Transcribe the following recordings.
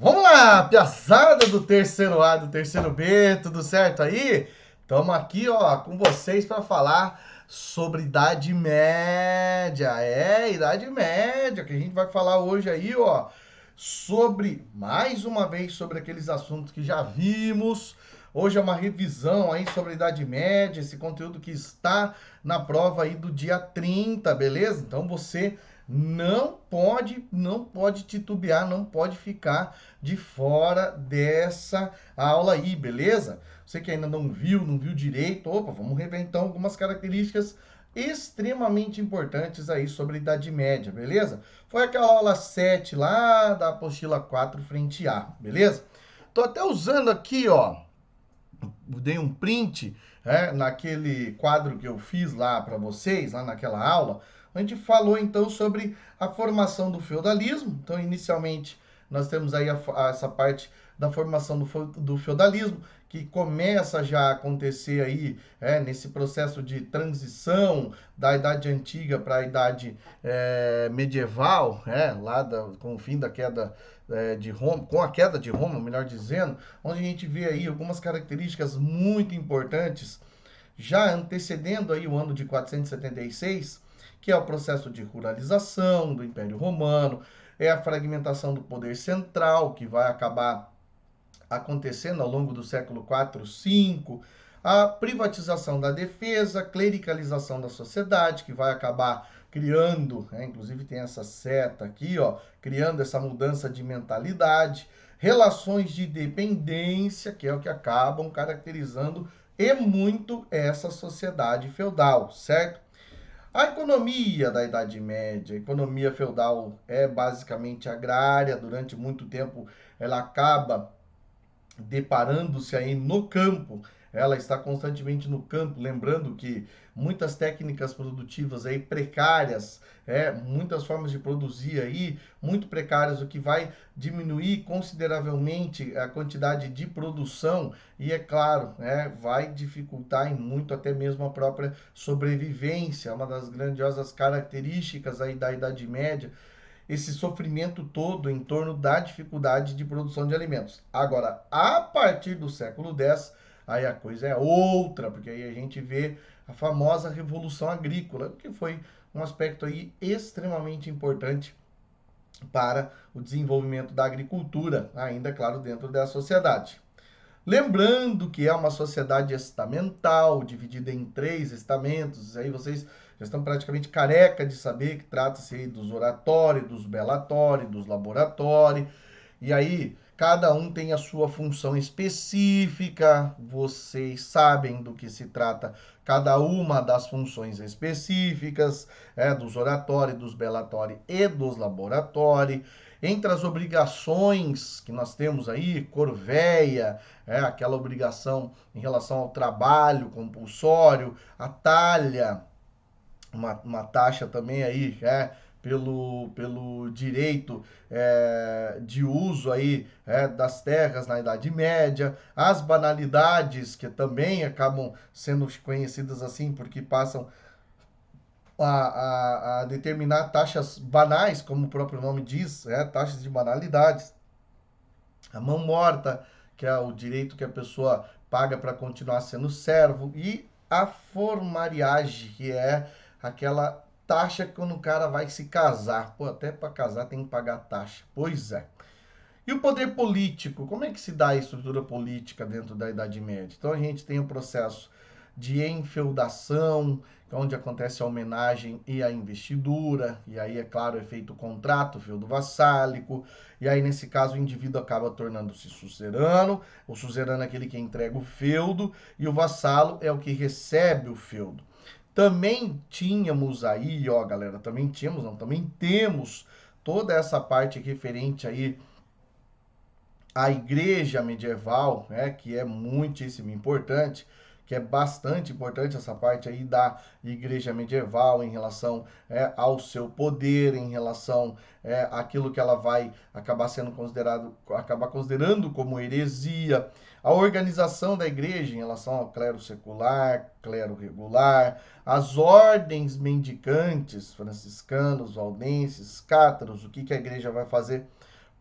Vamos lá, piazada do terceiro A, do terceiro B, tudo certo aí? Estamos aqui, ó, com vocês para falar sobre Idade Média. Idade Média, que a gente vai falar hoje aí, ó, sobre, mais uma vez, sobre aqueles assuntos que já vimos. Hoje é uma revisão aí sobre a Idade Média, esse conteúdo que está na prova aí do dia 30, beleza? Então você não pode titubear, não pode ficar de fora dessa aula aí, beleza? Você que ainda não viu direito, opa, vamos rever então algumas características extremamente importantes aí sobre a Idade Média, beleza? Foi aquela aula 7 lá da apostila 4 frente A, beleza? Tô até usando aqui, ó, dei um print naquele quadro que eu fiz lá para vocês, lá naquela aula, a gente falou então sobre a formação do feudalismo. Então, inicialmente, nós temos aí essa parte da formação do feudalismo, que começa já a acontecer aí nesse processo de transição da Idade Antiga para a Idade medieval, com o fim da queda de Roma, com a queda de Roma, melhor dizendo, onde a gente vê aí algumas características muito importantes, já antecedendo aí o ano de 476, que é o processo de ruralização do Império Romano, é a fragmentação do poder central, que vai acabar acontecendo ao longo do século 4, 5, a privatização da defesa, clericalização da sociedade, que vai acabar criando, inclusive tem essa seta aqui, ó, criando essa mudança de mentalidade, relações de dependência, que é o que acabam caracterizando e muito essa sociedade feudal, certo? A economia da Idade Média, a economia feudal é basicamente agrária, durante muito tempo ela acaba deparando-se aí no campo, ela está constantemente no campo, lembrando que muitas técnicas produtivas aí precárias, muitas formas de produzir aí muito precárias, o que vai diminuir consideravelmente a quantidade de produção e é claro, vai dificultar em muito até mesmo a própria sobrevivência, uma das grandiosas características aí da Idade Média, esse sofrimento todo em torno da dificuldade de produção de alimentos. Agora, a partir do século X, aí a coisa é outra, porque aí a gente vê a famosa Revolução Agrícola, que foi um aspecto aí extremamente importante para o desenvolvimento da agricultura, ainda, claro, dentro da sociedade. Lembrando que é uma sociedade estamental, dividida em 3 estamentos, aí vocês já estão praticamente careca de saber que trata-se dos oratórios, dos belatórios, dos laboratórios, e aí cada um tem a sua função específica, vocês sabem do que se trata cada uma das funções específicas, dos oratórios, dos belatórios e dos laboratórios. Entre as obrigações que nós temos aí, corvéia, aquela obrigação em relação ao trabalho compulsório, a talha, uma taxa também aí, pelo direito de uso aí das terras na Idade Média, as banalidades que também acabam sendo conhecidas assim porque passam a determinar taxas banais, como o próprio nome diz, taxas de banalidades, a mão morta, que é o direito que a pessoa paga para continuar sendo servo, e a formariagem, que é aquela taxa quando o cara vai se casar. Pô, até para casar tem que pagar taxa. Pois é. E o poder político? Como é que se dá a estrutura política dentro da Idade Média? Então a gente tem o processo de enfeudação, onde acontece a homenagem e a investidura, e aí, é claro, é feito o contrato, o feudo vassálico, e aí, nesse caso, o indivíduo acaba tornando-se suzerano, o suzerano é aquele que entrega o feudo, e o vassalo é o que recebe o feudo. Também tínhamos aí, ó, galera, também temos toda essa parte referente aí a igreja medieval, que é muitíssimo importante, que é bastante importante essa parte aí da igreja medieval em relação ao seu poder, em relação àquilo que ela vai acabar considerando como heresia, a organização da igreja em relação ao clero secular, clero regular, as ordens mendicantes, franciscanos, valdenses, cátaros, o que a igreja vai fazer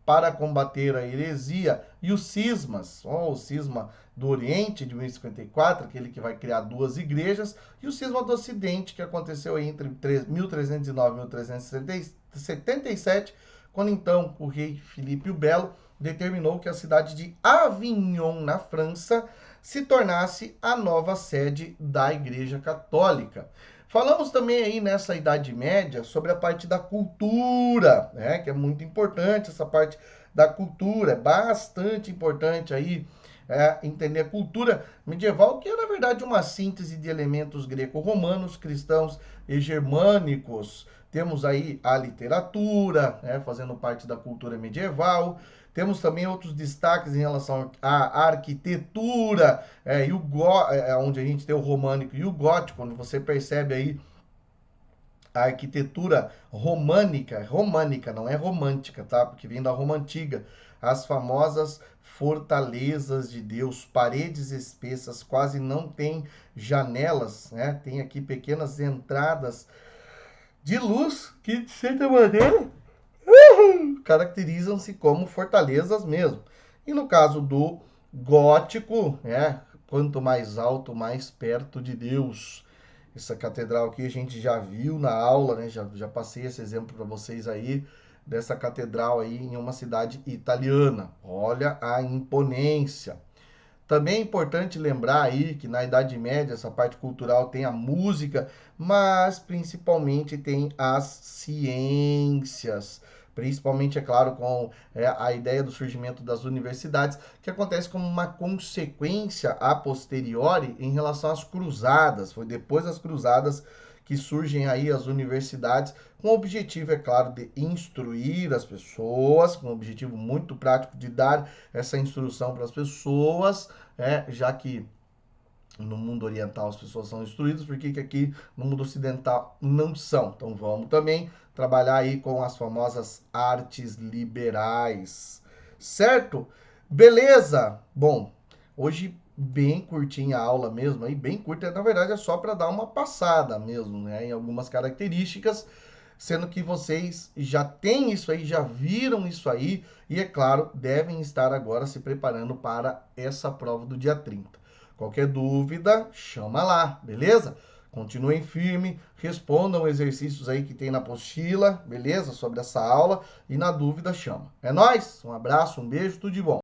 para combater a heresia, e os cismas, o cisma do Oriente de 1054, aquele que vai criar duas igrejas, e o cisma do Ocidente, que aconteceu aí entre 1309 e 1377, quando então o rei Filipe o Belo determinou que a cidade de Avignon, na França, se tornasse a nova sede da Igreja Católica. Falamos também aí nessa Idade Média sobre a parte da cultura, né? Que é muito importante essa parte da cultura, é bastante importante aí entender a cultura medieval, que é na verdade uma síntese de elementos greco-romanos, cristãos e germânicos. Temos aí a literatura, né, fazendo parte da cultura medieval. Temos também outros destaques em relação à arquitetura, e onde a gente tem o românico e o gótico, onde você percebe aí a arquitetura românica, não é romântica, tá? Porque vem da Roma Antiga. As famosas fortalezas de Deus, paredes espessas, quase não tem janelas, né? Tem aqui pequenas entradas de luz que, de certa maneira, caracterizam-se como fortalezas mesmo. E no caso do gótico, quanto mais alto, mais perto de Deus. Essa catedral aqui a gente já viu na aula, né? Já passei esse exemplo para vocês aí, dessa catedral aí em uma cidade italiana. Olha a imponência. Também é importante lembrar aí que na Idade Média essa parte cultural tem a música, mas principalmente tem as ciências. Principalmente, é claro, com a ideia do surgimento das universidades, que acontece como uma consequência a posteriori em relação às cruzadas. Foi depois das cruzadas que surgem aí as universidades, com o objetivo, é claro, de instruir as pessoas, com um objetivo muito prático de dar essa instrução para as pessoas, já que no mundo oriental as pessoas são instruídas, por que aqui no mundo ocidental não são? Então vamos também trabalhar aí com as famosas artes liberais, certo? Beleza? Bom, hoje bem curtinha a aula mesmo, aí bem curta, na verdade é só para dar uma passada mesmo, né, em algumas características, sendo que vocês já têm isso aí, já viram isso aí, e é claro, devem estar agora se preparando para essa prova do dia 30. Qualquer dúvida, chama lá, beleza? Continuem firme, respondam exercícios aí que tem na apostila, beleza? Sobre essa aula, e na dúvida chama. É nóis, um abraço, um beijo, tudo de bom.